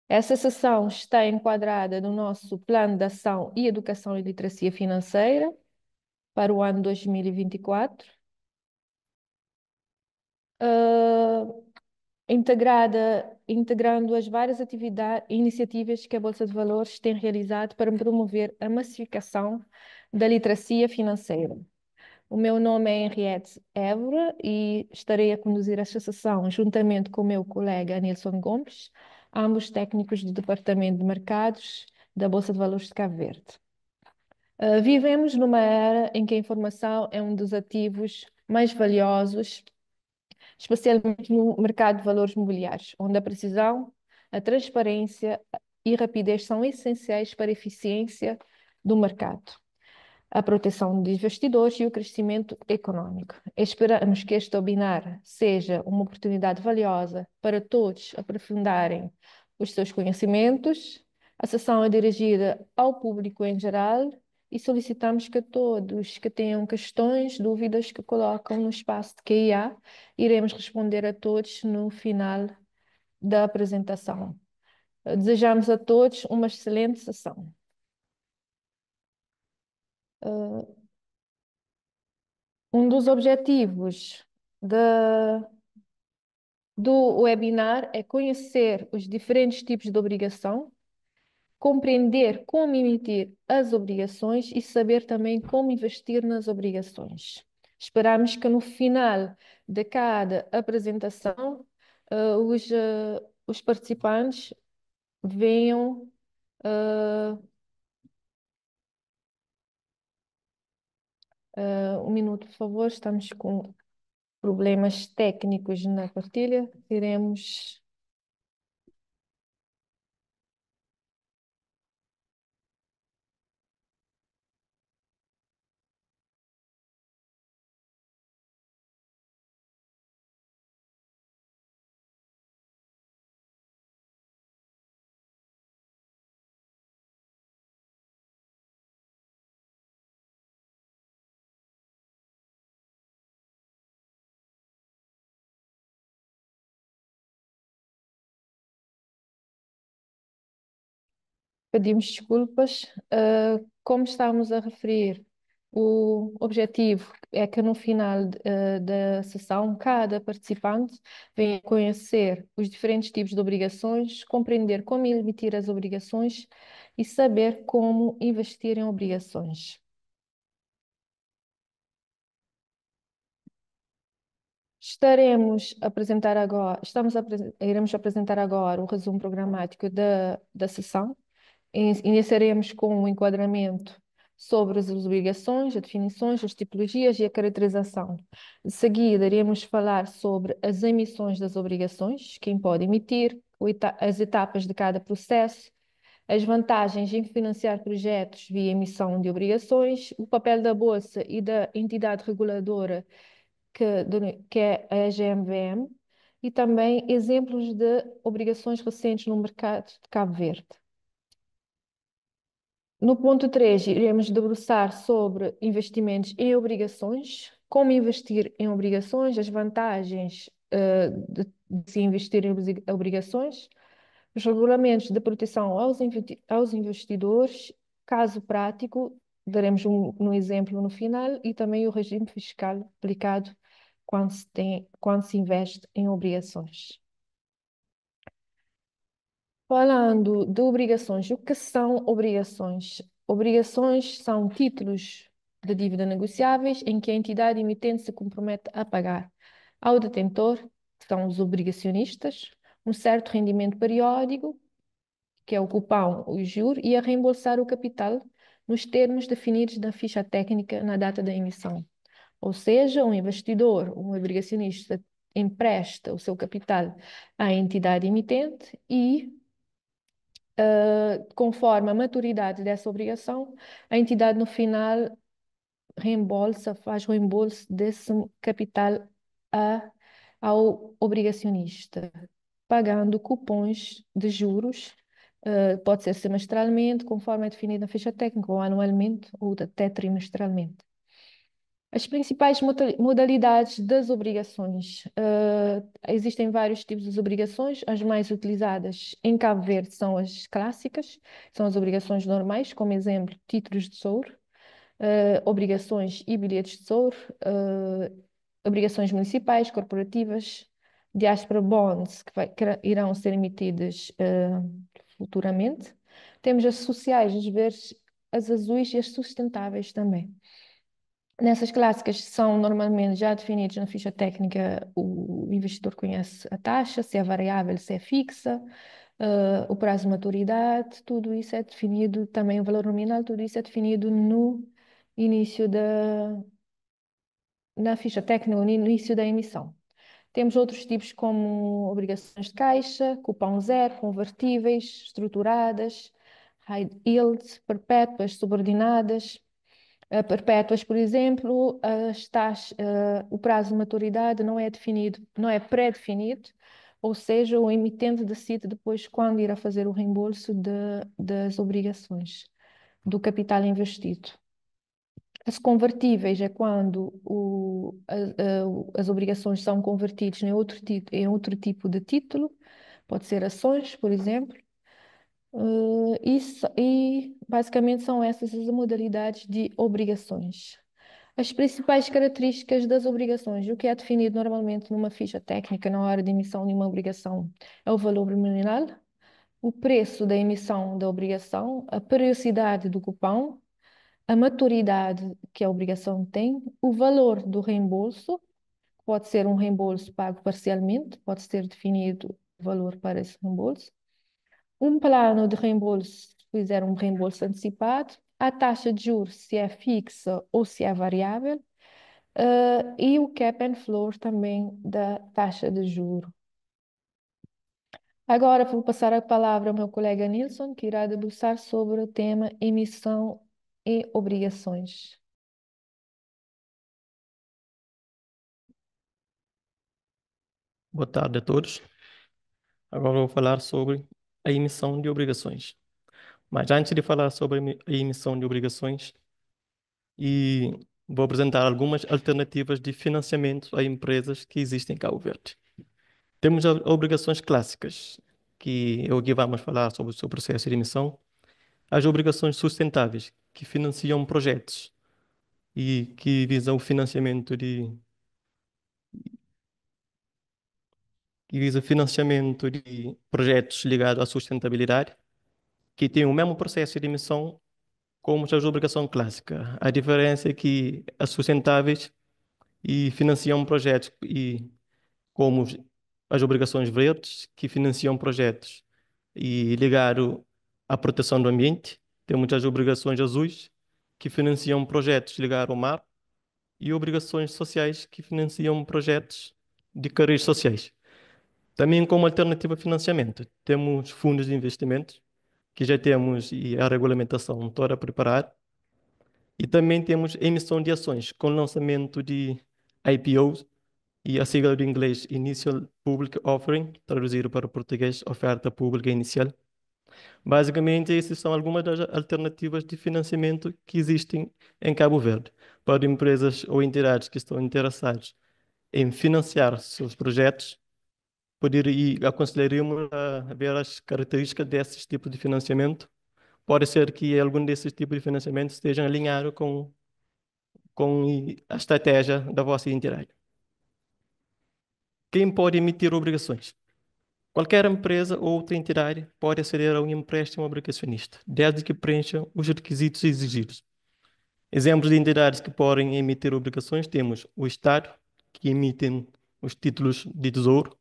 Essa sessão está enquadrada no nosso Plano de Ação e Educação e Literacia Financeira para o ano 2024, ah, integrando as várias atividades e iniciativas que a Bolsa de Valores tem realizado para promover a massificação da literacia financeira. O meu nome é Henriette Évora e estarei a conduzir esta sessão juntamente com o meu colega Nilson Gomes, ambos técnicos do Departamento de Mercados da Bolsa de Valores de Cabo Verde. Vivemos numa era em que a informação é um dos ativos mais valiosos, especialmente no mercado de valores mobiliários, onde a precisão, a transparência e rapidez são essenciais para a eficiência do mercado, a proteção dos investidores e o crescimento econômico. Esperamos que este webinar seja uma oportunidade valiosa para todos aprofundarem os seus conhecimentos. A sessão é dirigida ao público em geral e solicitamos que todos que tenham questões, dúvidas, que colocam no espaço de QIA, iremos responder a todos no final da apresentação. Desejamos a todos uma excelente sessão. Uh, Um dos objetivos da, do webinar é conhecer os diferentes tipos de obrigação, compreender como emitir as obrigações e saber também como investir nas obrigações. Esperamos que no final de cada apresentação, os participantes venham. Um minuto, por favor, estamos com problemas técnicos na partilha. Iremos. Pedimos desculpas. Como estávamos a referir, o objetivo é que no final da sessão, cada participante venha conhecer os diferentes tipos de obrigações, compreender como emitir as obrigações e saber como investir em obrigações. Iremos apresentar agora o resumo programático da sessão. Iniciaremos com um enquadramento sobre as obrigações, as definições, as tipologias e a caracterização. De seguida, iremos falar sobre as emissões das obrigações, quem pode emitir, as etapas de cada processo, as vantagens em financiar projetos via emissão de obrigações, o papel da Bolsa e da entidade reguladora que é a GMVM, e também exemplos de obrigações recentes no mercado de Cabo Verde. No ponto 3, iremos debruçar sobre investimentos em obrigações, como investir em obrigações, as vantagens de se investir em obrigações, os regulamentos de proteção aos investidores, caso prático, daremos um exemplo no final, e também o regime fiscal aplicado quando se investe em obrigações. Falando de obrigações, o que são obrigações? Obrigações são títulos de dívida negociáveis em que a entidade emitente se compromete a pagar ao detentor, que são os obrigacionistas, um certo rendimento periódico, que é o cupão, o juro, e a reembolsar o capital nos termos definidos na ficha técnica na data da emissão. Ou seja, um investidor, um obrigacionista, empresta o seu capital à entidade emitente e conforme a maturidade dessa obrigação, a entidade no final faz reembolso desse capital ao obrigacionista, pagando cupons de juros, pode ser semestralmente, conforme é definido na ficha técnica, ou anualmente, ou até trimestralmente. As principais modalidades das obrigações. Existem vários tipos de obrigações. As mais utilizadas em Cabo Verde são as clássicas, são as obrigações normais, como exemplo, títulos de tesouro, obrigações e bilhetes de tesouro, obrigações municipais, corporativas, diaspora bonds, que irão ser emitidas, futuramente. Temos as sociais, as verdes, as azuis e as sustentáveis também. Nessas clássicas são normalmente já definidos na ficha técnica, o investidor conhece a taxa, se é variável, se é fixa, o prazo de maturidade, tudo isso é definido, também o valor nominal, tudo isso é definido no início na ficha técnica, no início da emissão. Temos outros tipos como obrigações de caixa, cupom zero, convertíveis, estruturadas, high yield, perpétuas, subordinadas. Perpétuas, por exemplo, o prazo de maturidade não é definido, não é pré-definido, ou seja, o emitente decide depois quando irá fazer o reembolso das obrigações, do capital investido. As convertíveis é quando as obrigações são convertidas em outro tipo de título, pode ser ações, por exemplo. E basicamente são essas as modalidades de obrigações. As principais características das obrigações, o que é definido normalmente numa ficha técnica na hora de emissão de uma obrigação, é o valor nominal, o preço da emissão da obrigação, a periodicidade do cupom, a maturidade que a obrigação tem, o valor do reembolso, pode ser um reembolso pago parcialmente, pode ser definido o valor para esse reembolso, um plano de reembolso, se fizer um reembolso antecipado, a taxa de juros, se é fixa ou se é variável, e o cap and floor também da taxa de juro. Agora vou passar a palavra ao meu colega Nilson, que irá debruçar sobre o tema emissão e obrigações. Boa tarde a todos. Agora vou falar sobre a emissão de obrigações. Mas antes de falar sobre a emissão de obrigações, e vou apresentar algumas alternativas de financiamento a empresas que existem em Cabo Verde. Temos obrigações clássicas, que é o que vamos falar sobre o seu processo de emissão. As obrigações sustentáveis, que financiam projetos e que visam o financiamento de projetos ligados à sustentabilidade, que têm o mesmo processo de emissão como as obrigações clássicas. A diferença é que as sustentáveis e financiam projetos e como as obrigações verdes, que financiam projetos e ligado à proteção do ambiente. Temos as obrigações azuis, que financiam projetos ligados ao mar, e obrigações sociais, que financiam projetos de carreiras sociais. Também como alternativa a financiamento, temos fundos de investimento, que já temos e a regulamentação toda preparada. E também temos emissão de ações com lançamento de IPOs e a sigla do inglês Initial Public Offering, traduzido para o português, oferta pública inicial. Basicamente, essas são algumas das alternativas de financiamento que existem em Cabo Verde para empresas ou entidades que estão interessadas em financiar seus projetos. Poder ir, aconselharíamos a ver as características desses tipos de financiamento. Pode ser que algum desses tipos de financiamento esteja alinhado com a estratégia da vossa entidade. Quem pode emitir obrigações? Qualquer empresa ou outra entidade pode aceder a um empréstimo obrigacionista, desde que preencha os requisitos exigidos. Exemplos de entidades que podem emitir obrigações temos o Estado, que emitem os títulos de tesouro.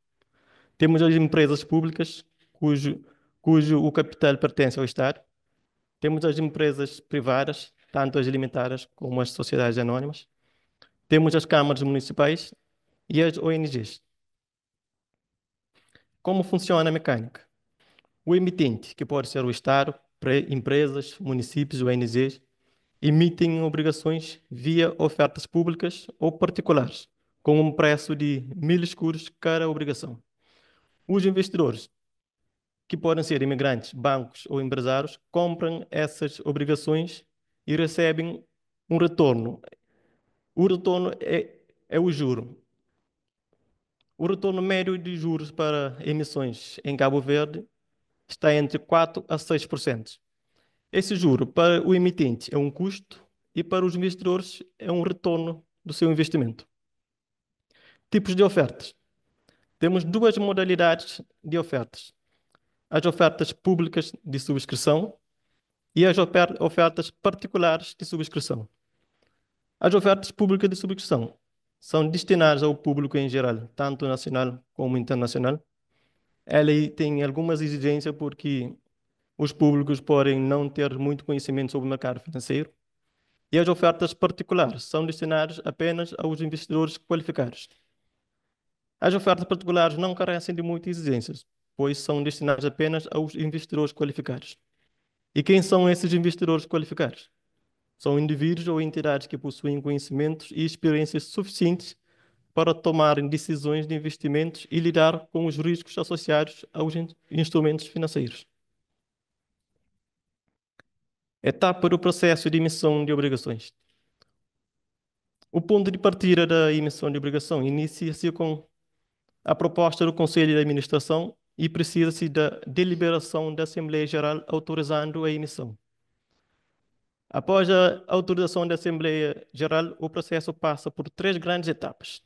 Temos as empresas públicas, cujo o capital pertence ao Estado. Temos as empresas privadas, tanto as limitadas como as sociedades anónimas. Temos as câmaras municipais e as ONGs. Como funciona a mecânica? O emitente, que pode ser o Estado, empresas, municípios, ONGs, emitem obrigações via ofertas públicas ou particulares, com um preço de 1.000 escudos cada obrigação. Os investidores, que podem ser imigrantes, bancos ou empresários, compram essas obrigações e recebem um retorno O retorno é o juro. O retorno médio de juros para emissões em Cabo Verde está entre 4 a 6%. Esse juro para o emitente é um custo e para os investidores é um retorno do seu investimento. Tipos de ofertas. Temos duas modalidades de ofertas: as ofertas públicas de subscrição e as ofertas particulares de subscrição. As ofertas públicas de subscrição são destinadas ao público em geral, tanto nacional como internacional. Ela aí tem algumas exigências porque os públicos podem não ter muito conhecimento sobre o mercado financeiro. E as ofertas particulares são destinadas apenas aos investidores qualificados. As ofertas particulares não carecem de muitas exigências, pois são destinadas apenas aos investidores qualificados. E quem são esses investidores qualificados? São indivíduos ou entidades que possuem conhecimentos e experiências suficientes para tomarem decisões de investimentos e lidar com os riscos associados aos instrumentos financeiros. Etapa do processo de emissão de obrigações. O ponto de partida da emissão de obrigação inicia-se com a proposta do Conselho de Administração e precisa-se da deliberação da Assembleia Geral autorizando a emissão. Após a autorização da Assembleia Geral, o processo passa por três grandes etapas.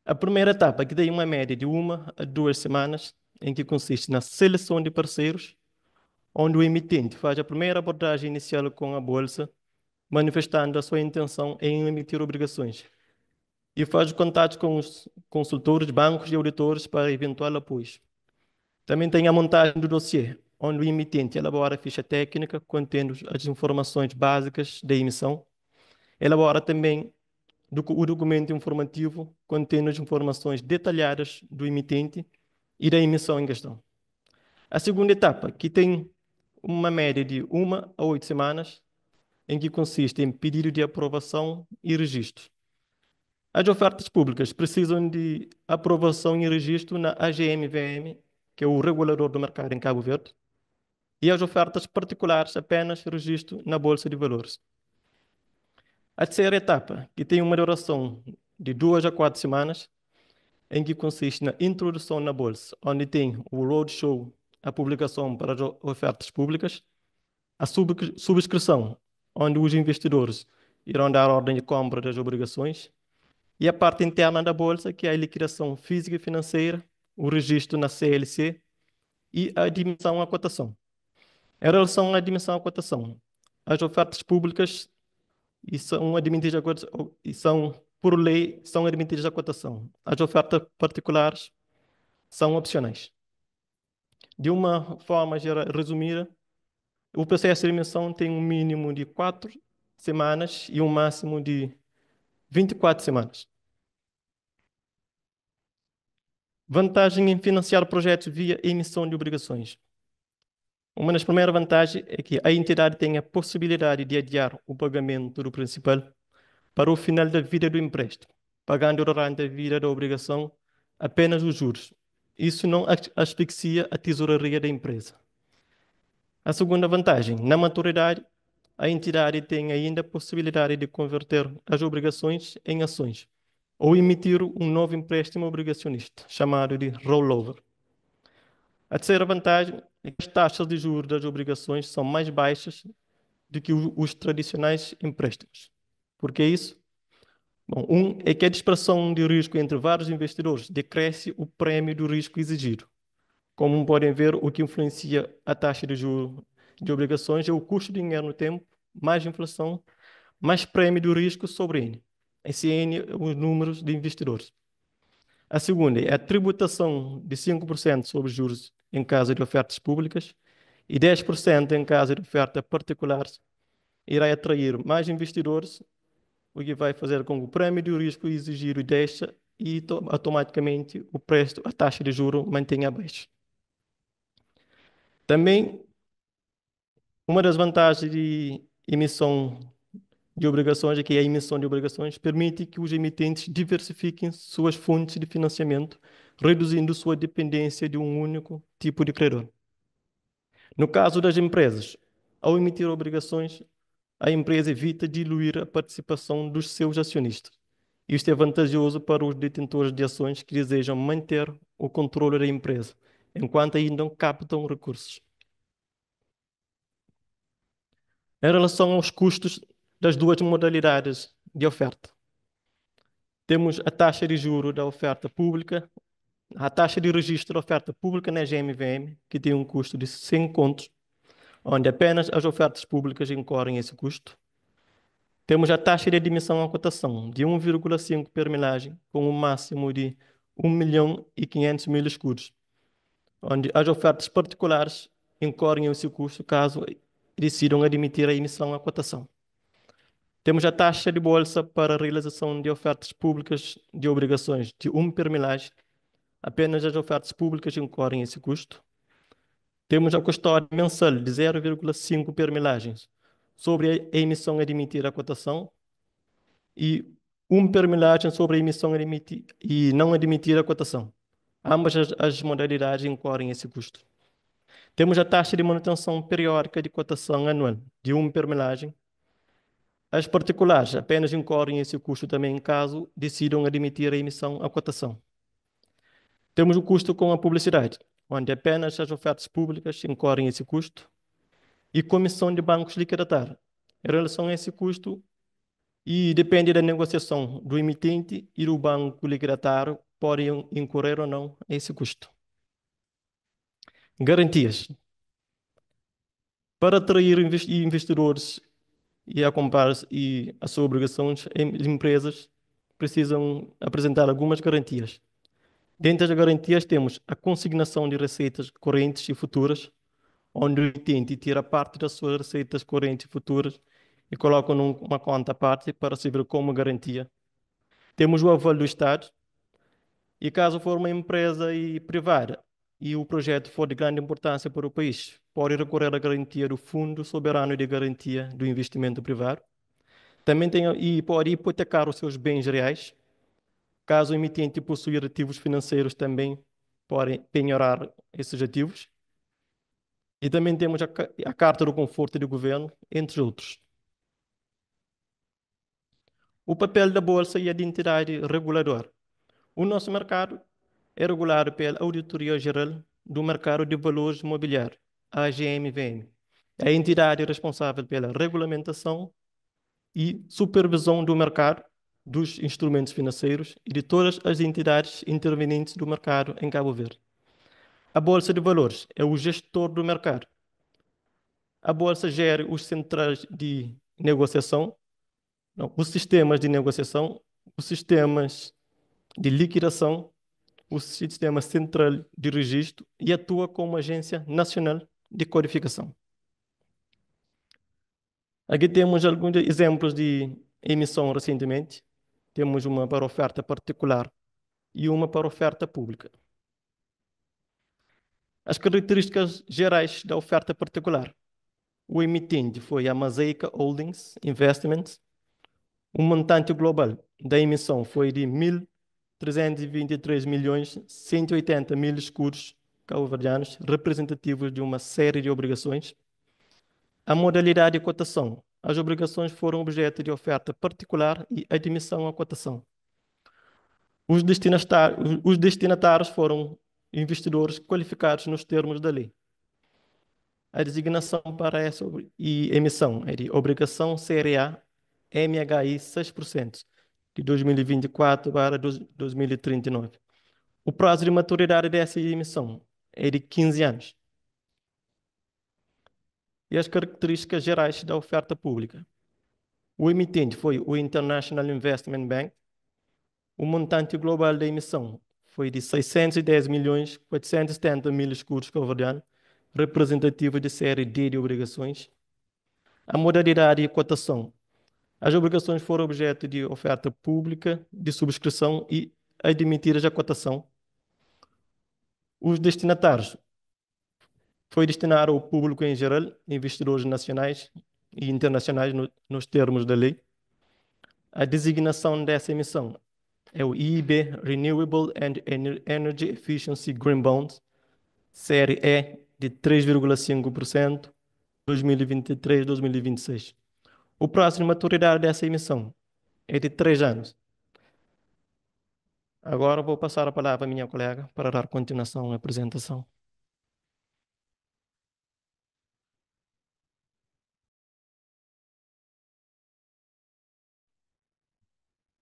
A primeira etapa, que tem uma média de 1 a 2 semanas, em que consiste na seleção de parceiros, onde o emitente faz a primeira abordagem inicial com a Bolsa, manifestando a sua intenção em emitir obrigações, e faz contatos com os consultores, bancos e auditores para eventual apoio. Também tem a montagem do dossiê, onde o emitente elabora a ficha técnica contendo as informações básicas da emissão. Elabora também o documento informativo contendo as informações detalhadas do emitente e da emissão em questão. A segunda etapa, que tem uma média de 1 a 8 semanas, em que consiste em pedido de aprovação e registro. As ofertas públicas precisam de aprovação e registro na AGM-VM, que é o regulador do mercado em Cabo Verde, e as ofertas particulares apenas registro na Bolsa de Valores. A terceira etapa, que tem uma duração de 2 a 4 semanas, em que consiste na introdução na Bolsa, onde tem o roadshow, a publicação para as ofertas públicas, a subscrição, onde os investidores irão dar ordem de compra das obrigações, e a parte interna da Bolsa, que é a liquidação física e financeira, o registro na CLC e a admissão à cotação. Em relação à admissão à cotação, as ofertas públicas são admitidas por lei, são admitidas à cotação. As ofertas particulares são opcionais. De uma forma resumida, o processo de emissão tem um mínimo de 4 semanas e um máximo de 24 semanas. Vantagem em financiar projetos via emissão de obrigações. Uma das primeiras vantagens é que a entidade tem a possibilidade de adiar o pagamento do principal para o final da vida do empréstimo, pagando durante a vida da obrigação apenas os juros. Isso não asfixia a tesouraria da empresa. A segunda vantagem, na maturidade, a entidade tem ainda a possibilidade de converter as obrigações em ações ou emitir um novo empréstimo obrigacionista, chamado de rollover. A terceira vantagem é que as taxas de juros das obrigações são mais baixas do que os tradicionais empréstimos. Por que isso? Bom, é que a dispersão de risco entre vários investidores decresce o prêmio do risco exigido. Como podem ver, o que influencia a taxa de juros de obrigações é o custo do dinheiro no tempo, mais inflação, mais prêmio do risco sobre N. Esse N é os números de investidores. A segunda é a tributação de 5% sobre juros em caso de ofertas públicas e 10% em caso de oferta particulares. Irá atrair mais investidores, o que vai fazer com que o prêmio de risco exigido deixe e automaticamente o preço, a taxa de juros mantenha baixo. Também, uma das vantagens de emissão de obrigações é que a emissão de obrigações permite que os emitentes diversifiquem suas fontes de financiamento, reduzindo sua dependência de um único tipo de credor. No caso das empresas, ao emitir obrigações, a empresa evita diluir a participação dos seus acionistas. Isto é vantajoso para os detentores de ações que desejam manter o controle da empresa, enquanto ainda não captam recursos. Em relação aos custos das duas modalidades de oferta, temos a taxa de juro da oferta pública, a taxa de registro da oferta pública na GMVM, que tem um custo de 100 contos, onde apenas as ofertas públicas incorrem esse custo. Temos a taxa de admissão à cotação de 1,5 per milagem, com um máximo de 1.500.000 escudos, onde as ofertas particulares incorrem esse custo caso decidam admitir a emissão à cotação. Temos a taxa de bolsa para a realização de ofertas públicas de obrigações de 1 per milagem. Apenas as ofertas públicas incorrem esse custo. Temos a custódia mensal de 0,5 per milagens sobre a emissão admitida à cotação e 1 per milagem sobre a emissão e não admitida à cotação. Ambas as modalidades incorrem esse custo. Temos a taxa de manutenção periódica de cotação anual de 1 per milagem. As particulares apenas incorrem esse custo também caso decidam admitir a emissão à cotação. Temos o custo com a publicidade, onde apenas as ofertas públicas incorrem esse custo, e comissão de bancos liquidatários. Em relação a esse custo, e depende da negociação do emitente e do banco liquidatário, podem incorrer ou não esse custo. Garantias. Para atrair investidores e a comprar e as suas obrigações, as empresas precisam apresentar algumas garantias. Dentre as garantias temos a consignação de receitas correntes e futuras, onde o emitente tira parte das suas receitas correntes e futuras e coloca numa conta à parte para servir como garantia. Temos o aval do Estado, e caso for uma empresa privada e o projeto for de grande importância para o país, pode recorrer à garantia do Fundo Soberano de Garantia do Investimento Privado. Também pode hipotecar os seus bens reais. Caso o emitente possuir ativos financeiros, também pode penhorar esses ativos. E também temos a Carta do Conforto do Governo, entre outros. O papel da Bolsa e a de entidade reguladora. O nosso mercado é regulado pela Auditoria Geral do Mercado de Valores Imobiliários, AGMVM. É a entidade responsável pela regulamentação e supervisão do mercado, dos instrumentos financeiros e de todas as entidades intervenientes do mercado em Cabo Verde. A Bolsa de Valores é o gestor do mercado. A Bolsa gera os centrais de negociação, não, os sistemas de negociação, os sistemas de liquidação, o sistema central de registro e atua como agência nacional de codificação. Aqui temos alguns exemplos de emissão recentemente. Temos uma para oferta particular e uma para oferta pública. As características gerais da oferta particular. O emitente foi a Mosaic Holdings Investments. O montante global da emissão foi de 1.323.180.000 escudos cabo-verdianos, representativos de uma série de obrigações. A modalidade de cotação. As obrigações foram objeto de oferta particular e admissão à cotação. Os destinatários foram investidores qualificados nos termos da lei. A designação para essa emissão é de obrigação CRA MHI 6%, de 2024 para 2039. O prazo de maturidade dessa emissão é de 15 anos. E as características gerais da oferta pública. O emitente foi o International Investment Bank. O montante global da emissão foi de 610.470.000 escudos cabo-verdianos, representativo de série D de obrigações. A modalidade de cotação. As obrigações foram objeto de oferta pública, de subscrição e admitidas à cotação. Os destinatários. Foi destinado ao público em geral, investidores nacionais e internacionais nos termos da lei. A designação dessa emissão é o IB Renewable and Energy Efficiency Green Bonds, série E de 3,5%, 2023-2026. O prazo de maturidade dessa emissão é de 3 anos. Agora vou passar a palavra à minha colega para dar continuação à apresentação.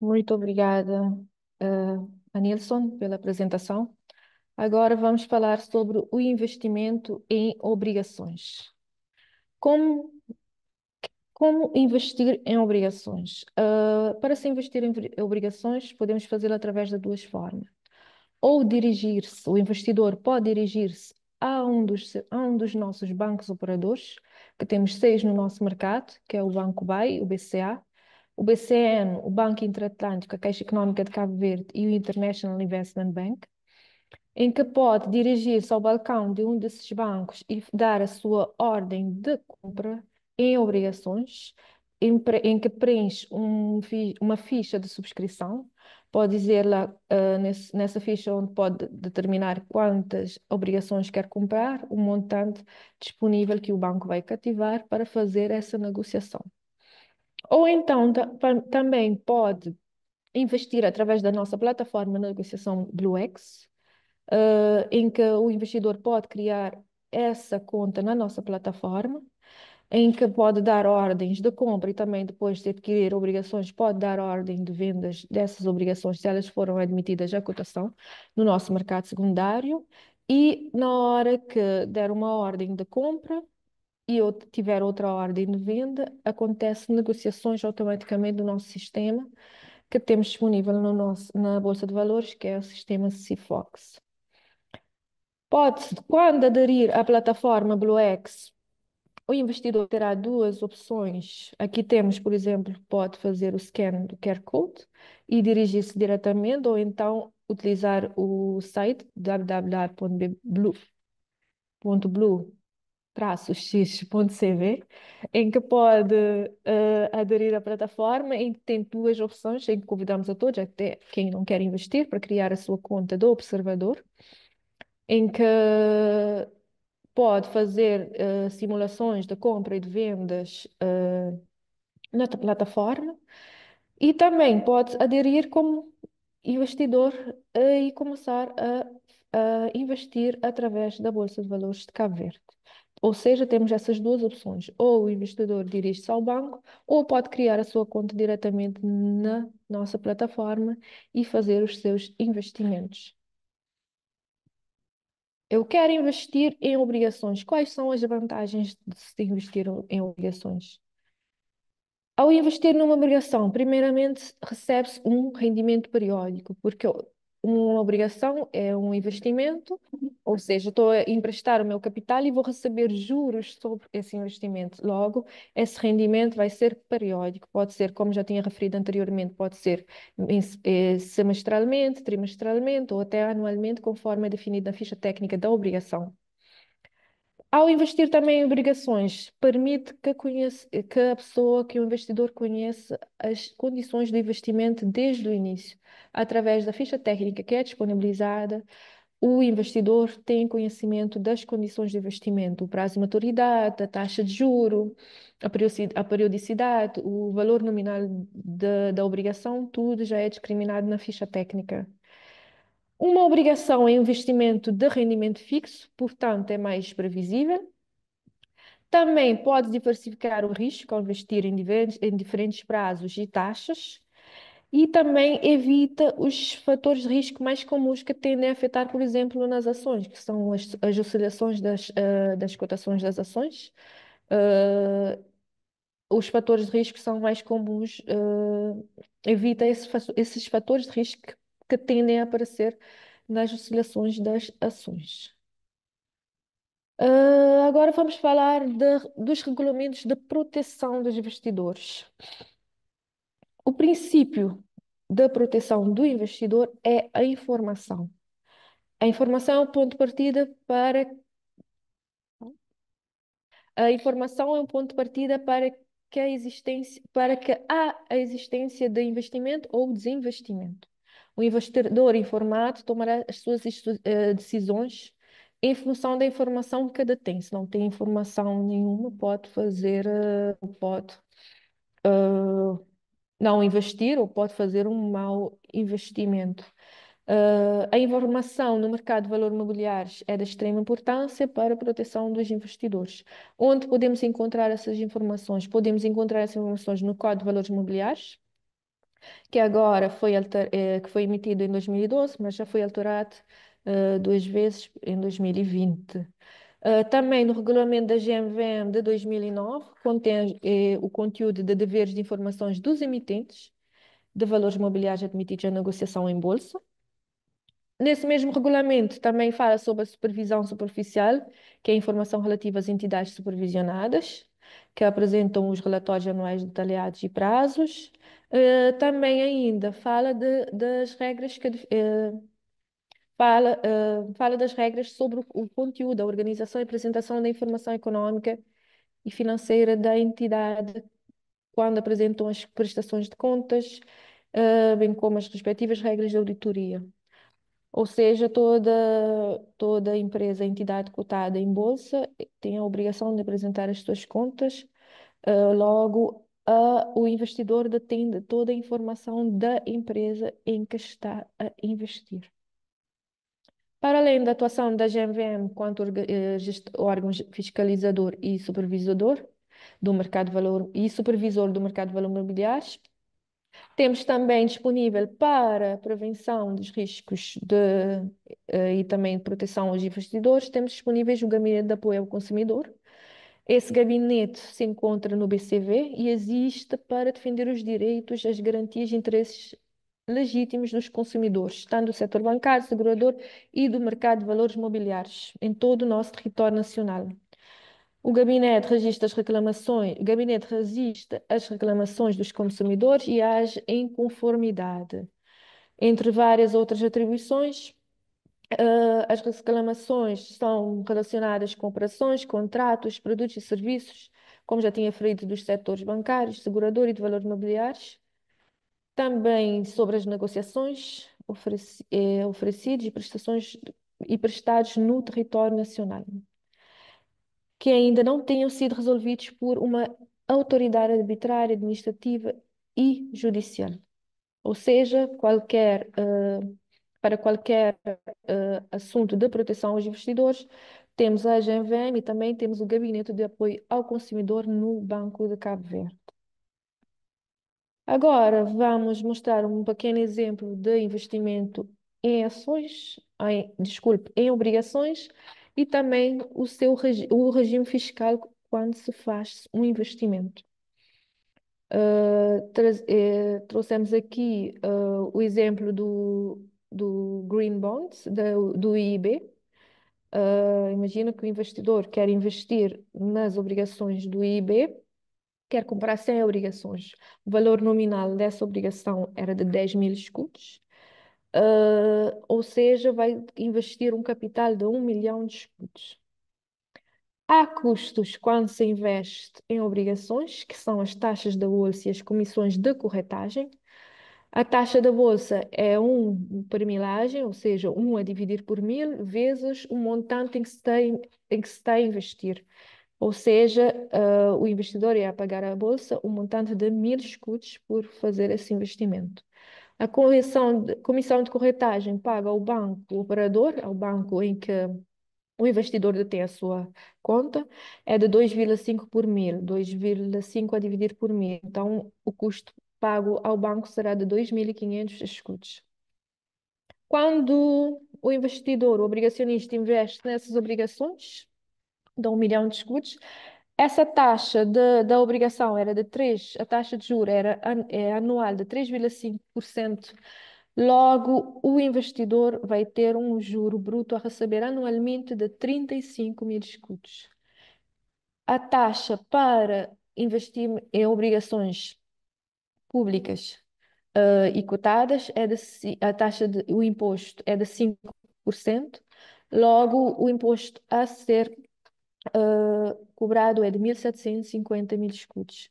Muito obrigada, Anilson, pela apresentação. Agora vamos falar sobre o investimento em obrigações. Como, como investir em obrigações? Para se investir em obrigações, podemos fazê-lo através de duas formas. Ou dirigir-se, o investidor pode dirigir-se a um dos nossos bancos operadores, que temos seis no nosso mercado, que é o Banco BAI, o BCA, o BCN, o Banco Interatlântico, a Caixa Económica de Cabo Verde e o International Investment Bank, em que pode dirigir-se ao balcão de um desses bancos e dar a sua ordem de compra em obrigações, em que preenche uma ficha de subscrição. Pode dizer lá, nessa ficha onde pode determinar quantas obrigações quer comprar, o montante disponível que o banco vai cativar para fazer essa negociação. Ou então também pode investir através da nossa plataforma de negociação BlueX, em que o investidor pode criar essa conta na nossa plataforma, em que pode dar ordens de compra e também depois de adquirir obrigações, pode dar ordem de vendas dessas obrigações se elas foram admitidas à cotação no nosso mercado secundário. E na hora que der uma ordem de compra e eu tiver outra ordem de venda, acontece negociações automaticamente do nosso sistema que temos disponível na Bolsa de Valores, que é o sistema CIFOX. Quando aderir à plataforma BlueX, o investidor terá duas opções. Aqui temos, por exemplo, pode fazer o scan do QR Code e dirigir-se diretamente, ou então utilizar o site www.blue.x.cv, em que pode aderir à plataforma, em que tem duas opções, em que convidamos a todos, até quem não quer investir, para criar a sua conta do observador, em que pode fazer simulações de compra e de vendas na plataforma e também pode aderir como investidor e começar a investir através da Bolsa de Valores de Cabo Verde. Ou seja, temos essas duas opções. Ou o investidor dirige-se ao banco, ou pode criar a sua conta diretamente na nossa plataforma e fazer os seus investimentos. Eu quero investir em obrigações. Quais são as vantagens de se investir em obrigações? Ao investir numa obrigação, primeiramente recebe-se um rendimento periódico, porque uma obrigação é um investimento, ou seja, estou a emprestar o meu capital e vou receber juros sobre esse investimento. Logo, esse rendimento vai ser periódico, pode ser, como já tinha referido anteriormente, pode ser semestralmente, trimestralmente ou até anualmente, conforme é definido na ficha técnica da obrigação. Ao investir também em obrigações, permite que a pessoa, que o investidor conheça as condições do investimento desde o início. Através da ficha técnica que é disponibilizada, o investidor tem conhecimento das condições de investimento, o prazo de maturidade, a taxa de juro, a periodicidade, o valor nominal da obrigação, tudo já é discriminado na ficha técnica. Uma obrigação é investimento de rendimento fixo, portanto, é mais previsível. Também pode diversificar o risco ao investir em diferentes prazos e taxas. E também evita os fatores de risco mais comuns que tendem a afetar, por exemplo, nas ações, que são as oscilações das cotações das ações. Ah, os fatores de risco são mais comuns, evita esses fatores de risco que tendem a aparecer nas oscilações das ações. Agora vamos falar dos regulamentos de proteção dos investidores. O princípio da proteção do investidor é a informação. A informação é o ponto de partida para A informação é um ponto de partida para que há a existência de investimento ou desinvestimento. O investidor informado tomará as suas decisões em função da informação que detém. Se não tem informação nenhuma, pode fazer, pode não investir ou pode fazer um mau investimento. A informação no mercado de valores imobiliários é de extrema importância para a proteção dos investidores. Onde podemos encontrar essas informações? Podemos encontrar essas informações no Código de Valores Imobiliários, que agora que foi emitido em 2012, mas já foi alterado duas vezes em 2020. Também no regulamento da GMVM de 2009, contém o conteúdo de deveres de informações dos emitentes de valores imobiliários admitidos à negociação em bolsa. Nesse mesmo regulamento também fala sobre a supervisão superficial, que é a informação relativa às entidades supervisionadas, que apresentam os relatórios anuais detalhados e prazos. Também ainda fala das regras fala das regras sobre o conteúdo, a organização e apresentação da informação econômica e financeira da entidade quando apresentam as prestações de contas, bem como as respectivas regras de auditoria. Ou seja, toda empresa, entidade cotada em bolsa tem a obrigação de apresentar as suas contas. Logo, o investidor detém de toda a informação da empresa em que está a investir. Para além da atuação da GMVM quanto órgão fiscalizador e supervisador do mercado de valor e supervisor do mercado de valor imobiliários, temos também disponível para prevenção dos riscos e também proteção aos investidores, temos disponíveis o Gabinete de Apoio ao Consumidor. Esse gabinete se encontra no BCV e existe para defender os direitos, as garantias e interesses legítimos dos consumidores, tanto do setor bancário, segurador e do mercado de valores mobiliários, em todo o nosso território nacional. O gabinete registra as reclamações dos consumidores e age em conformidade. Entre várias outras atribuições, as reclamações são relacionadas com operações, contratos, produtos e serviços, como já tinha referido, dos setores bancários, segurador e de valores mobiliários. Também sobre as negociações oferecidas e prestações e prestados no território nacional, que ainda não tenham sido resolvidos por uma autoridade arbitrária, administrativa e judicial. Ou seja, para qualquer assunto de proteção aos investidores, temos a GMVM e também temos o Gabinete de Apoio ao Consumidor no Banco de Cabo Verde. Agora vamos mostrar um pequeno exemplo de investimento em ações, desculpe, em obrigações e também o regime fiscal quando se faz um investimento. Trouxemos aqui o exemplo do Green Bonds, do IIB. Imagina que o investidor quer investir nas obrigações do IIB, quer comprar 100 obrigações. O valor nominal dessa obrigação era de 10 mil escudos, ou seja, vai investir um capital de 1 milhão de escudos. Há custos quando se investe em obrigações, que são as taxas da bolsa e as comissões de corretagem. A taxa da bolsa é 1 por milagem, ou seja, 1 a dividir por 1000, vezes o montante em que se está a investir. Ou seja, o investidor ia pagar à bolsa um montante de 1000 escudos por fazer esse investimento. A comissão de corretagem paga ao banco operador, ao banco em que o investidor detém a sua conta, é de 2,5 por 1000, 2,5 a dividir por 1000. Então, o custo pago ao banco será de 2.500 escudos. Quando o investidor, o obrigacionista, investe nessas obrigações, de 1 milhão de escudos, essa taxa da obrigação era de 3, a taxa de juros é anual de 3,5%. Logo, o investidor vai ter um juro bruto a receber anualmente de 35 mil escudos. A taxa para investir em obrigações públicas e cotadas o imposto é de 5%. Logo, o imposto a ser cobrado é de 1.750 mil escudos.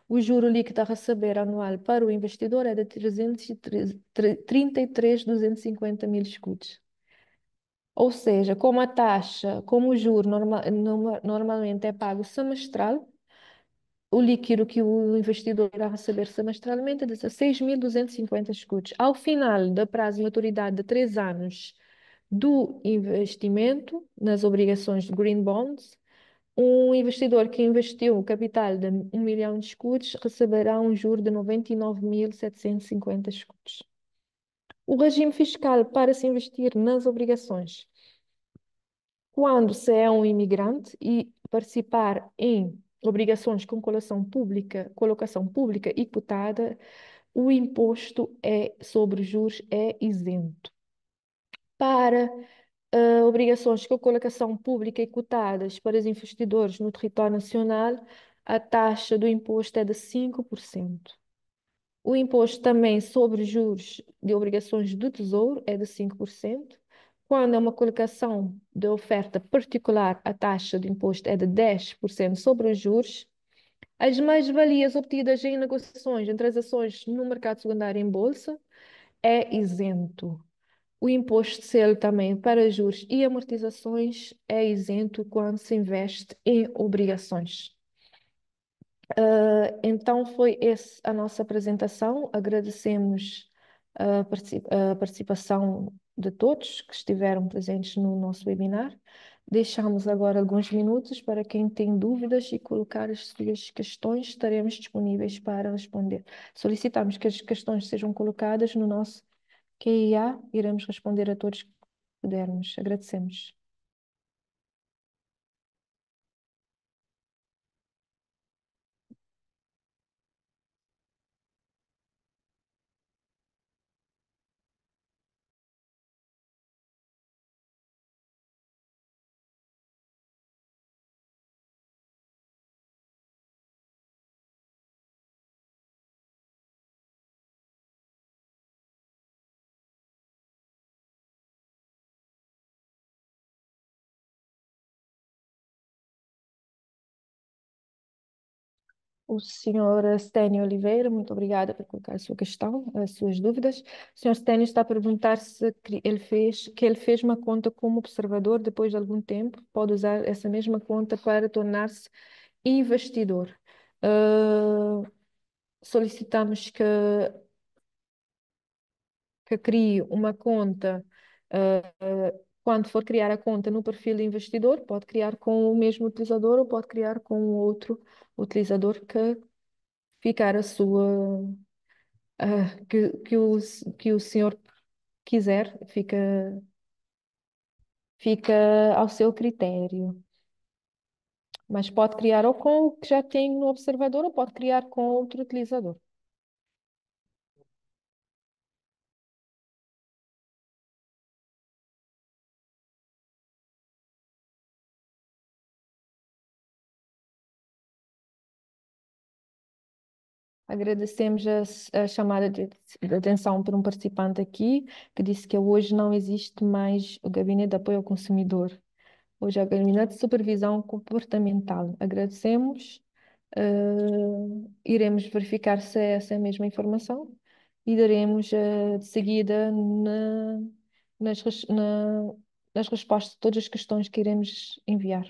O juro líquido a receber anual para o investidor é de 33.250 mil escudos. Ou seja, como o juro normalmente é pago semestral, o líquido que o investidor irá receber semestralmente é de 16.250 escudos. Ao final do prazo de maturidade de 3 anos do investimento nas obrigações de Green Bonds, um investidor que investiu um capital de 1 milhão de escudos receberá um juro de 99.750 escudos. O regime fiscal para se investir nas obrigações. Quando se é um imigrante e participar em obrigações com colocação pública e cotada, o imposto sobre juros é isento. Para obrigações com colocação pública e cotadas para os investidores no território nacional, a taxa do imposto é de 5%. O imposto também sobre juros de obrigações do Tesouro é de 5%. Quando é uma colocação de oferta particular, a taxa de imposto é de 10% sobre os juros. As mais-valias obtidas em negociações, em transações no mercado secundário em bolsa, é isento. O imposto de selo também para juros e amortizações é isento quando se investe em obrigações. Então foi essa a nossa apresentação. Agradecemos a participação de todos que estiveram presentes no nosso webinar. Deixamos agora alguns minutos para quem tem dúvidas e colocar as suas questões. Estaremos disponíveis para responder. Solicitamos que as questões sejam colocadas no nosso QIA. Iremos responder a todos que pudermos. Agradecemos. O senhor Stênio Oliveira, muito obrigada por colocar a sua questão, as suas dúvidas. O senhor Stênio está a perguntar se ele fez uma conta como observador depois de algum tempo, pode usar essa mesma conta para tornar-se investidor. Ah, solicitamos que crie uma conta. Quando for criar a conta no perfil do investidor, pode criar com o mesmo utilizador ou pode criar com outro utilizador que ficar a sua que o senhor quiser, fica ao seu critério. Mas pode criar ou com o que já tem no observador ou pode criar com outro utilizador. Agradecemos a chamada de atenção por um participante aqui que disse que hoje não existe mais o Gabinete de Apoio ao Consumidor. Hoje é o Gabinete de Supervisão Comportamental. Agradecemos. Iremos verificar se é essa a mesma informação e daremos de seguida nas respostas de todas as questões que iremos enviar.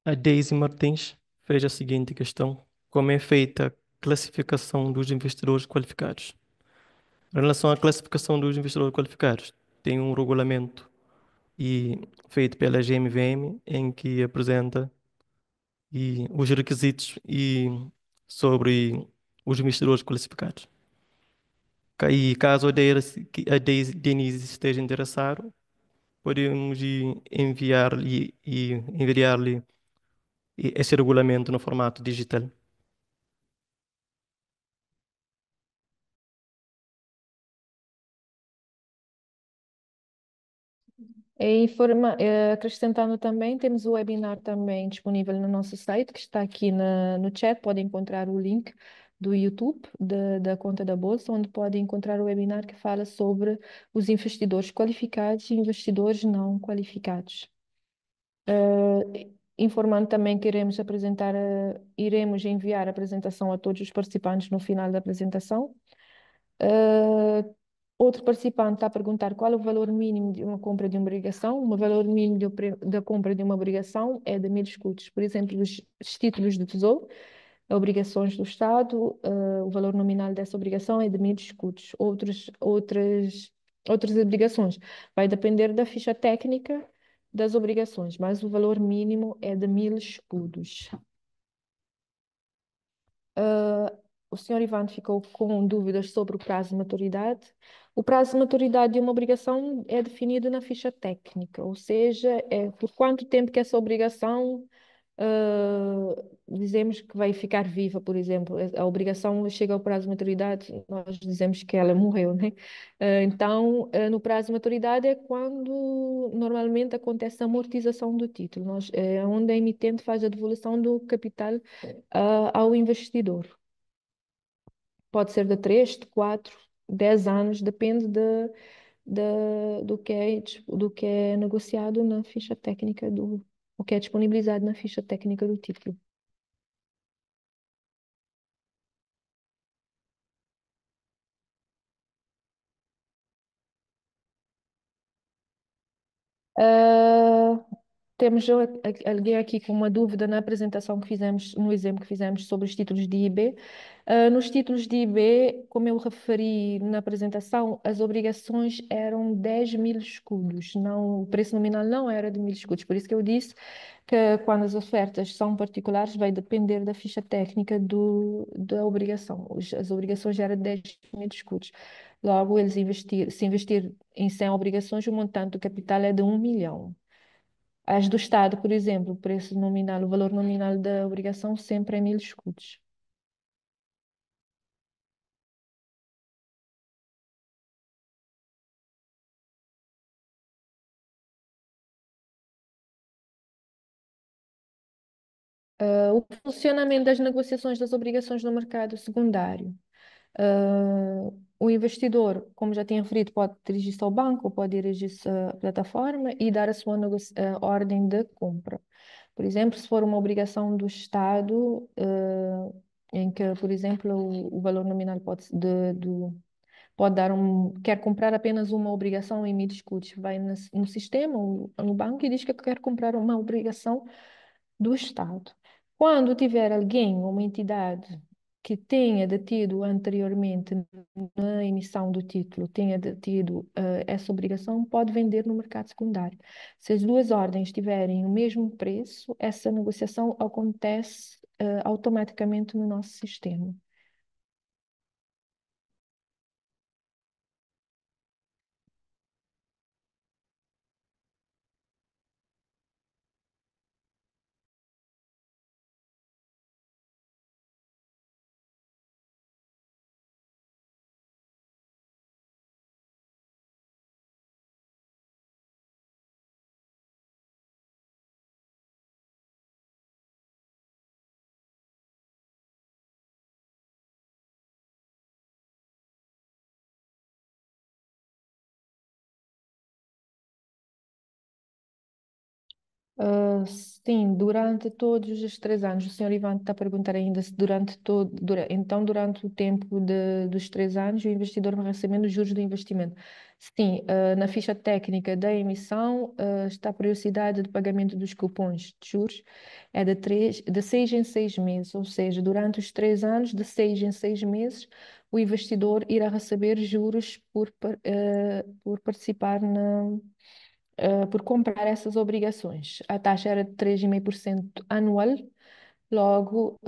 A Daisy Martins fez a seguinte questão: como é feita a classificação dos investidores qualificados? Em relação à classificação dos investidores qualificados, tem um regulamento feito pela GMVM em que apresenta os requisitos sobre os investidores qualificados. E caso a Denise esteja interessado, podemos enviar-lhe esse regulamento no formato digital. Acrescentando também, temos o webinar também disponível no nosso site, que está aqui no chat. Pode encontrar o link do YouTube, da conta da Bolsa, onde pode encontrar o webinar que fala sobre os investidores qualificados e investidores não qualificados. Informando também que iremos enviar a apresentação a todos os participantes no final da apresentação. Outro participante está a perguntar qual é o valor mínimo de uma compra de uma obrigação. O valor mínimo da compra de uma obrigação é de 1.000 escudos. Por exemplo, os títulos do Tesouro, obrigações do Estado, o valor nominal dessa obrigação é de 1.000 escudos. Outras obrigações. Vai depender da ficha técnica das obrigações, mas o valor mínimo é de 1.000 escudos. Ah, o senhor Ivan ficou com dúvidas sobre o prazo de maturidade. O prazo de maturidade de uma obrigação é definido na ficha técnica, ou seja, é por quanto tempo que essa obrigação, dizemos que vai ficar viva, por exemplo. A obrigação chega ao prazo de maturidade, nós dizemos que ela morreu, né? Então, no prazo de maturidade é quando normalmente acontece a amortização do título, é onde a emitente faz a devolução do capital, ao investidor. Pode ser de 3, de 4, 10 anos, depende do que é negociado na ficha técnica o que é disponibilizado na ficha técnica do título. Ah, temos alguém aqui com uma dúvida na apresentação que fizemos, no exemplo que fizemos sobre os títulos de IB. Nos títulos de IB, como eu referi na apresentação, as obrigações eram 10.000 escudos, não, o preço nominal não era de 1.000 escudos. Por isso que eu disse que quando as ofertas são particulares, vai depender da ficha técnica da obrigação. As obrigações eram de 10.000 escudos. Logo, se investir em 100 obrigações, o montante do capital é de 1 milhão. As do Estado, por exemplo, o preço nominal, o valor nominal da obrigação sempre é 1.000 escudos. O funcionamento das negociações das obrigações no mercado secundário. O investidor, como já tinha referido, pode dirigir-se ao banco ou pode dirigir-se à plataforma e dar a sua ordem de compra. Por exemplo, se for uma obrigação do Estado, em que, por exemplo, o valor nominal pode dar quer comprar apenas uma obrigação em 1.000 escudos, vai no sistema, ou no banco, e diz que quer comprar uma obrigação do Estado. Quando tiver alguém, uma entidade que tenha detido anteriormente na emissão do título, tenha detido essa obrigação, pode vender no mercado secundário. Se as duas ordens tiverem o mesmo preço, essa negociação acontece automaticamente no nosso sistema. Sim, durante todos os 3 anos. O senhor Ivan está a perguntar ainda se então durante o tempo dos 3 anos o investidor vai recebendo os juros do investimento. Sim, na ficha técnica da emissão, está a periodicidade de pagamento dos cupons de juros é de 6 em 6 meses, ou seja, durante os 3 anos, de 6 em 6 meses, o investidor irá receber juros por participar por comprar essas obrigações. A taxa era de 3,5% anual, logo,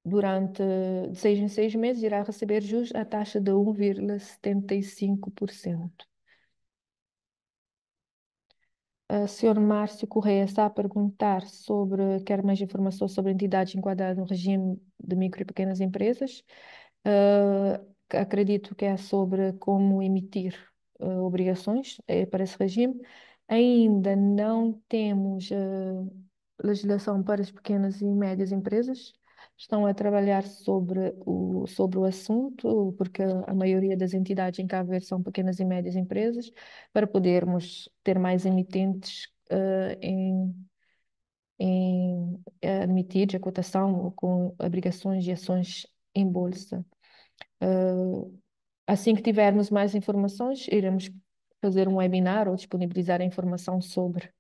durante de 6 em 6 meses, irá receber juros a taxa de 1,75%. O senhor Márcio Correia está a perguntar quer mais informações sobre entidades enquadradas no regime de micro e pequenas empresas. Acredito que é sobre como emitir obrigações para esse regime. Ainda não temos legislação para as pequenas e médias empresas. Estão a trabalhar sobre o assunto, porque a maioria das entidades em Cabo Verde são pequenas e médias empresas, para podermos ter mais emitentes admitidos a cotação com obrigações e ações em bolsa. Assim que tivermos mais informações, iremos fazer um webinar ou disponibilizar a informação sobre.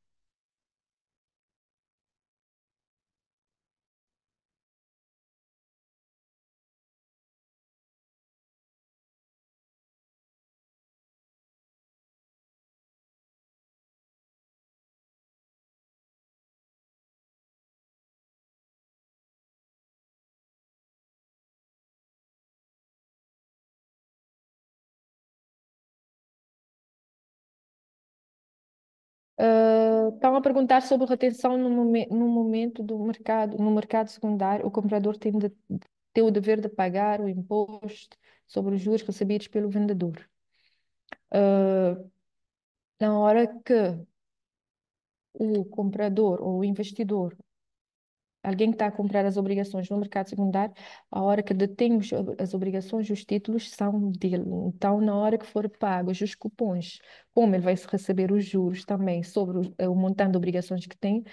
Estão a perguntar sobre retenção no momento do mercado, no mercado secundário, o comprador tem o dever de pagar o imposto sobre os juros recebidos pelo vendedor. Ah, Na hora que o comprador ou o investidor, alguém que está a comprar as obrigações no mercado secundário, a hora que detém as obrigações, os títulos são dele. Então, na hora que for pagos os cupons, como ele vai receber os juros também sobre o montante de obrigações que tem,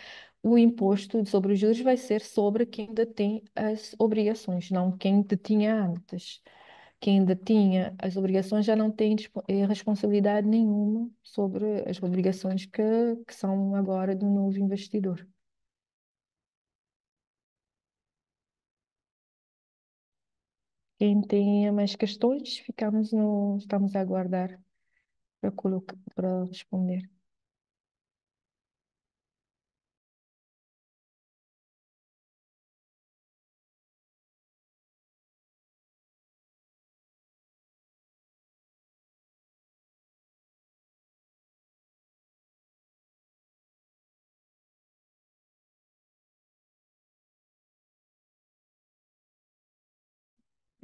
o imposto sobre os juros vai ser sobre quem detém as obrigações, não quem detinha antes. Quem detinha as obrigações já não tem responsabilidade nenhuma sobre as obrigações que são agora do novo investidor. Quem tenha mais questões, estamos a aguardar para responder.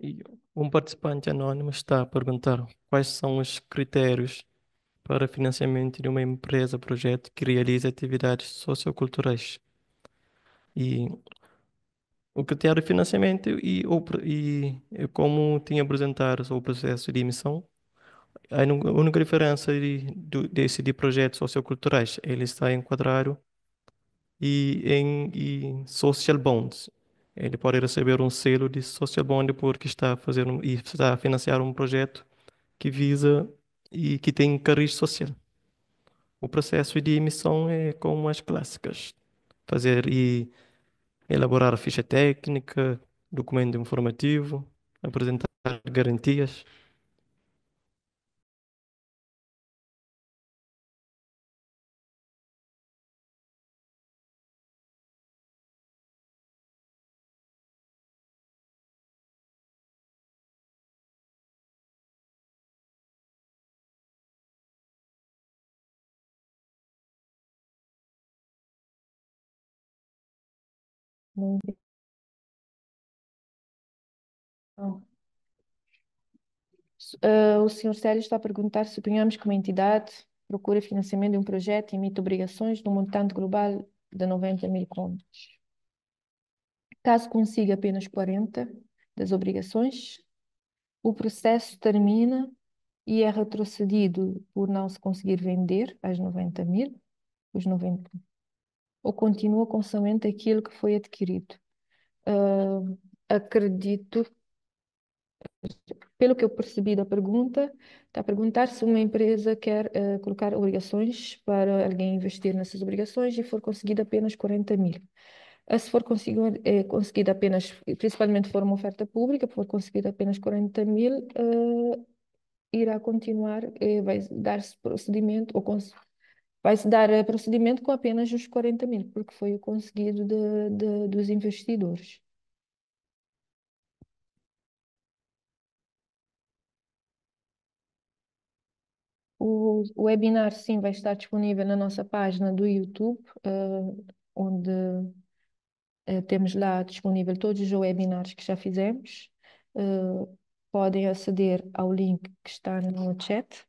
E um participante anônimo está a perguntar quais são os critérios para financiamento de uma empresa, projeto que realiza atividades socioculturais. E o critério de financiamento como tinha apresentado sobre o processo de emissão, a única diferença desse de projetos socioculturais, ele está enquadrado em social bonds. Ele pode receber um selo de social bond porque está a financiar um projeto que visa e que tem cariz social. O processo de emissão é como as clássicas. Fazer e elaborar a ficha técnica, documento informativo, apresentar garantias. Não. Não. O senhor Sérgio está a perguntar se suponhamos que uma entidade procura financiamento de um projeto e emite obrigações de um montante global de 90 mil contos. Caso consiga apenas 40 das obrigações, o processo termina e é retrocedido por não se conseguir vender as 90 mil, os 90, ou continua com somente aquilo que foi adquirido. Ah, Acredito, pelo que eu percebi da pergunta, está a perguntar se uma empresa quer colocar obrigações para alguém investir nessas obrigações e for conseguido apenas 40 mil. Se for conseguido apenas, principalmente se for uma oferta pública, for conseguido apenas 40 mil, irá continuar, vai dar-se procedimento, vai-se dar procedimento com apenas os 40 mil, porque foi o conseguido dos investidores. O webinar, sim, vai estar disponível na nossa página do YouTube, onde temos lá disponível todos os webinars que já fizemos. Podem aceder ao link que está no chat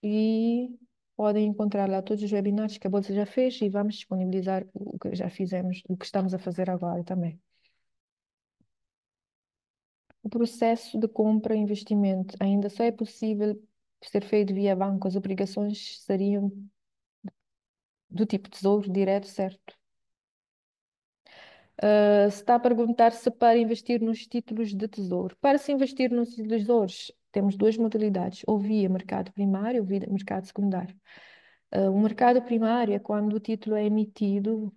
e podem encontrar lá todos os webinars que a Bolsa já fez e vamos disponibilizar o que já fizemos, o que estamos a fazer agora também. O processo de compra e investimento ainda só é possível ser feito via banco. As obrigações seriam do tipo tesouro direto, certo? Se está a perguntar se para investir nos títulos de tesouro. Para se investir nos tesouros, temos duas modalidades, ou via mercado primário ou via mercado secundário. O mercado primário é quando o título é emitido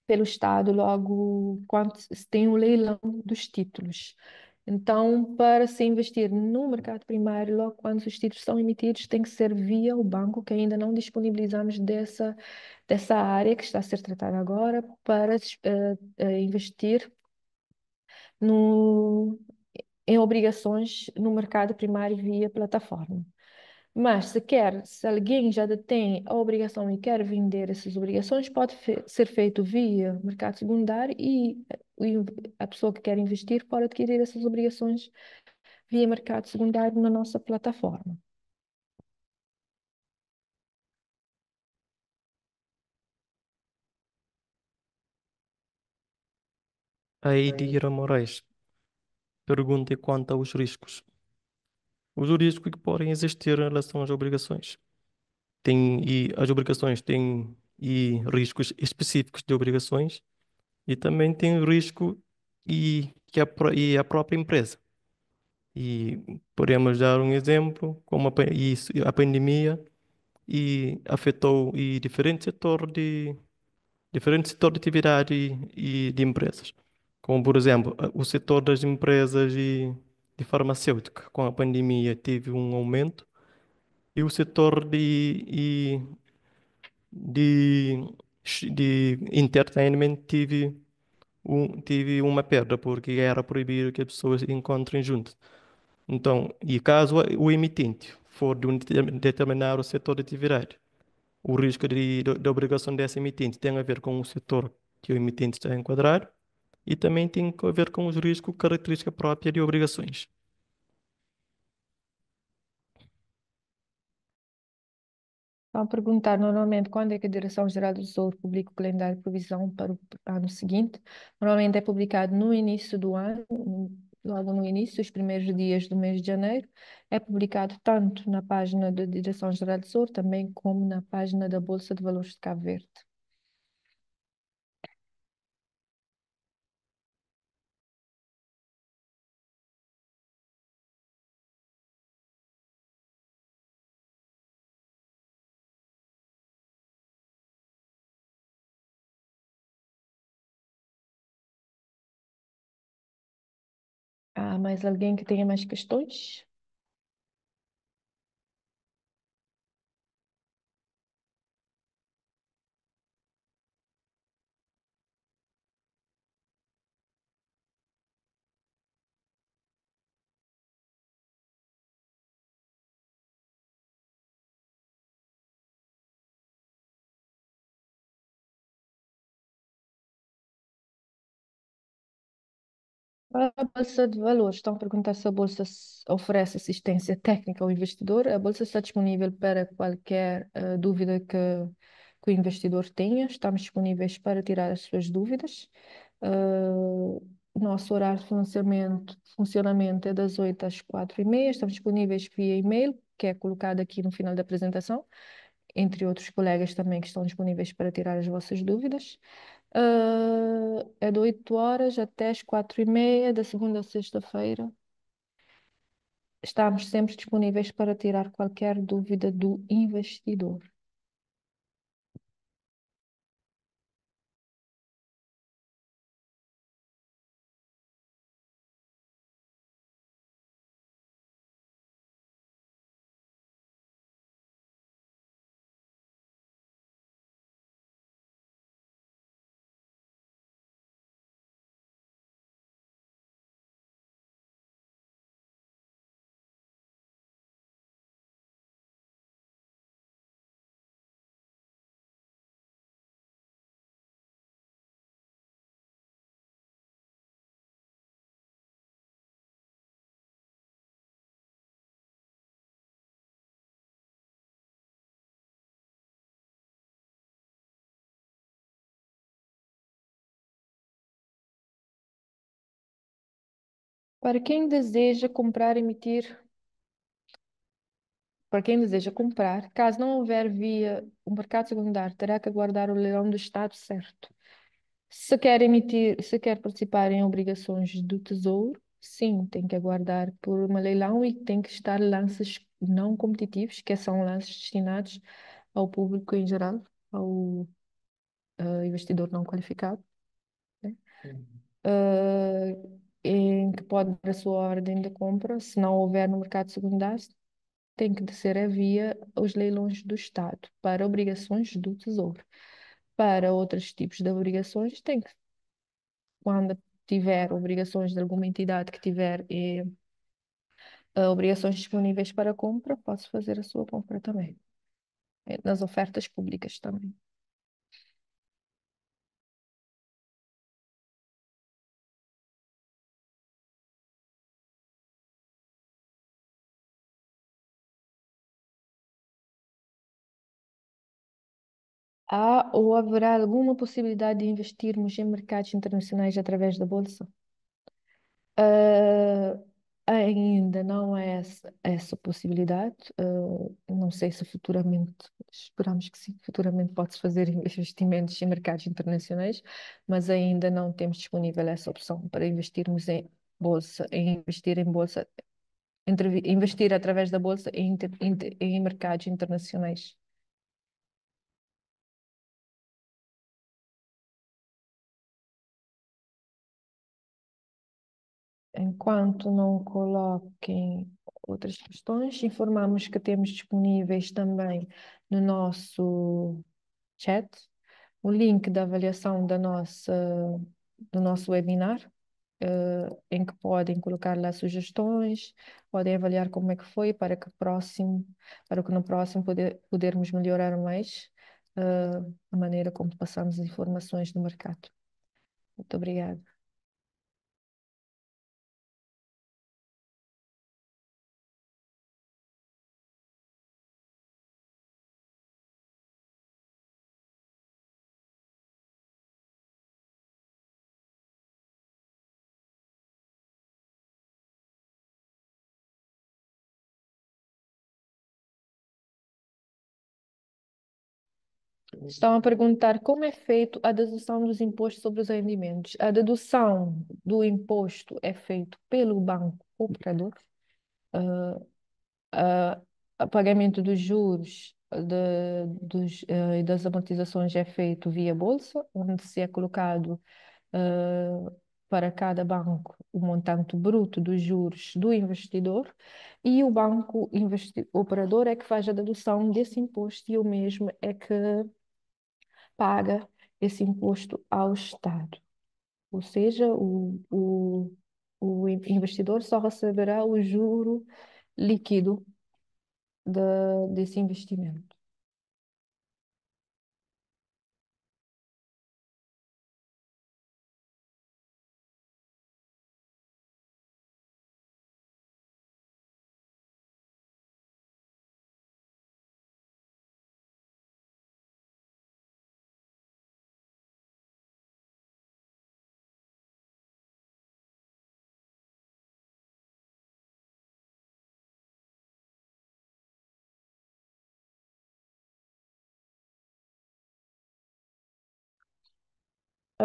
pelo Estado logo quando se tem o leilão dos títulos. Então, para se investir no mercado primário, logo quando os títulos são emitidos, tem que ser via o banco, que ainda não disponibilizamos dessa área que está a ser tratada agora, para investir no, em obrigações no mercado primário via plataforma. Mas se alguém já detém a obrigação e quer vender essas obrigações, pode ser feito via mercado secundário e a pessoa que quer investir pode adquirir essas obrigações via mercado secundário na nossa plataforma. A Eidira Moraes pergunta quanto aos riscos. Os riscos que podem existir em relação às obrigações. As obrigações têm riscos específicos de obrigações e também tem risco e a própria empresa. E podemos dar um exemplo, como a pandemia afetou diferente setor de atividade de empresas. Como, por exemplo, o setor das empresas de farmacêutica, com a pandemia teve um aumento, e o setor de, de entertainment tive uma perda, porque era proibido que as pessoas se encontrem juntas. Então, e caso o emitente for de um determinado setor de atividade, o risco da obrigação dessa emitente tem a ver com o setor que o emitente está enquadrado e também tem a ver com os riscos característica própria de obrigações. Vão perguntar normalmente quando é que a Direção-Geral do Tesouro publica o calendário de provisão para o ano seguinte. Normalmente é publicado no início do ano, logo no início, os primeiros dias do mês de janeiro. É publicado tanto na página da Direção-Geral do Tesouro, também como na página da Bolsa de Valores de Cabo Verde. Há mais alguém que tenha mais questões? A Bolsa de Valores, estão a perguntar se a Bolsa oferece assistência técnica ao investidor. A Bolsa está disponível para qualquer dúvida que o investidor tenha. Estamos disponíveis para tirar as suas dúvidas. O nosso horário de funcionamento é das 8 às 4h30. Estamos disponíveis via e-mail, que é colocado aqui no final da apresentação, entre outros colegas também que estão disponíveis para tirar as vossas dúvidas. É de 8 horas até as 4h30, da segunda a sexta-feira. Estamos sempre disponíveis para tirar qualquer dúvida do investidor. Para quem deseja comprar, emitir, para quem deseja comprar, caso não houver via o mercado secundário, terá que aguardar o leilão do Estado certo. Se quer participar em obrigações do Tesouro, Sim, tem que aguardar por uma leilão e tem que estar lances não competitivos, que são lances destinados ao público em geral, ao investidor não qualificado, né? Eh, em que pode dar a sua ordem de compra, se não houver no mercado secundário, tem que ser a via os leilões do Estado para obrigações do Tesouro. Para outros tipos de obrigações, tem que, quando tiver obrigações de alguma entidade que tiver obrigações disponíveis para compra, posso fazer a sua compra também, nas ofertas públicas também. Há ou haverá alguma possibilidade de investirmos em mercados internacionais através da Bolsa? Ah, ainda não é essa possibilidade. Não sei se futuramente, esperamos que sim, futuramente pode-se fazer investimentos em mercados internacionais, mas ainda não temos disponível essa opção para investirmos em bolsa, em bolsa, investir através da bolsa em mercados internacionais. Enquanto não coloquem outras questões, informamos que temos disponíveis também no nosso chat o link da avaliação do nosso webinar, em que podem colocar lá sugestões, podem avaliar como é que foi para que no próximo podermos melhorar mais, a maneira como passamos as informações no mercado. Muito obrigada. Estão a perguntar como é feito a dedução dos impostos sobre os rendimentos. A dedução do imposto é feito pelo banco operador. O pagamento dos juros e das amortizações é feito via bolsa, onde se é colocado para cada banco o montante bruto dos juros do investidor e o banco operador é que faz a dedução desse imposto e o mesmo é que paga esse imposto ao Estado. Ou seja, o investidor só receberá o juro líquido desse investimento.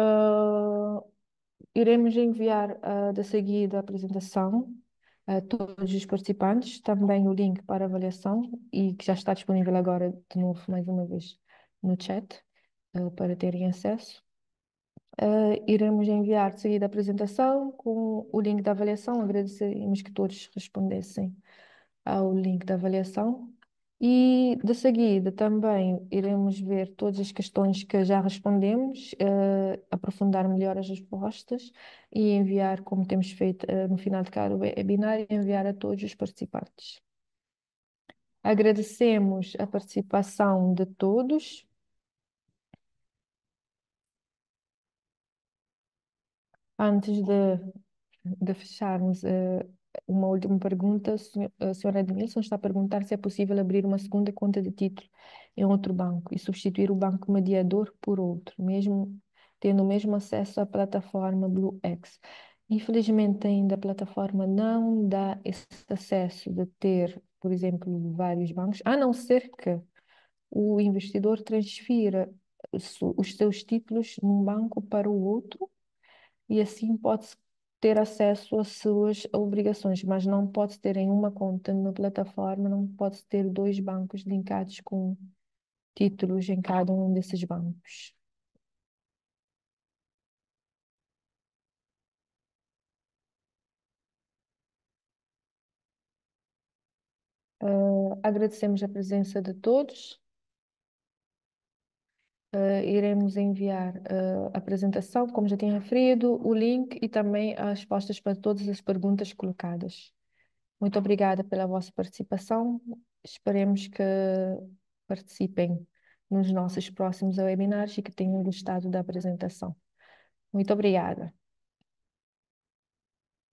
Ah, iremos enviar de seguida a apresentação a todos os participantes, também o link para avaliação e que já está disponível agora de novo, mais uma vez, no chat, para terem acesso. Iremos enviar de seguida a apresentação com o link da avaliação. Agradecemos que todos respondessem ao link da avaliação. E de seguida também iremos ver todas as questões que já respondemos, aprofundar melhor as respostas e enviar, como temos feito, no final de cada webinar, enviar a todos os participantes. Agradecemos a participação de todos. Antes de fecharmos, uma última pergunta. A senhora Edmilson está a perguntar se é possível abrir uma segunda conta de título em outro banco e substituir o banco mediador por outro, mesmo tendo o mesmo acesso à plataforma BlueX. Infelizmente, ainda a plataforma não dá esse acesso de ter, por exemplo, vários bancos, a não ser que o investidor transfira os seus títulos num banco para o outro e assim pode-se ter acesso às suas obrigações, mas não pode ter em uma conta na plataforma, não pode ter dois bancos linkados com títulos em cada um desses bancos. Agradecemos a presença de todos. Iremos enviar a apresentação, como já tinha referido, o link e também as respostas para todas as perguntas colocadas. Muito obrigada pela vossa participação. Esperemos que participem nos nossos próximos webinars e que tenham gostado da apresentação. Muito obrigada.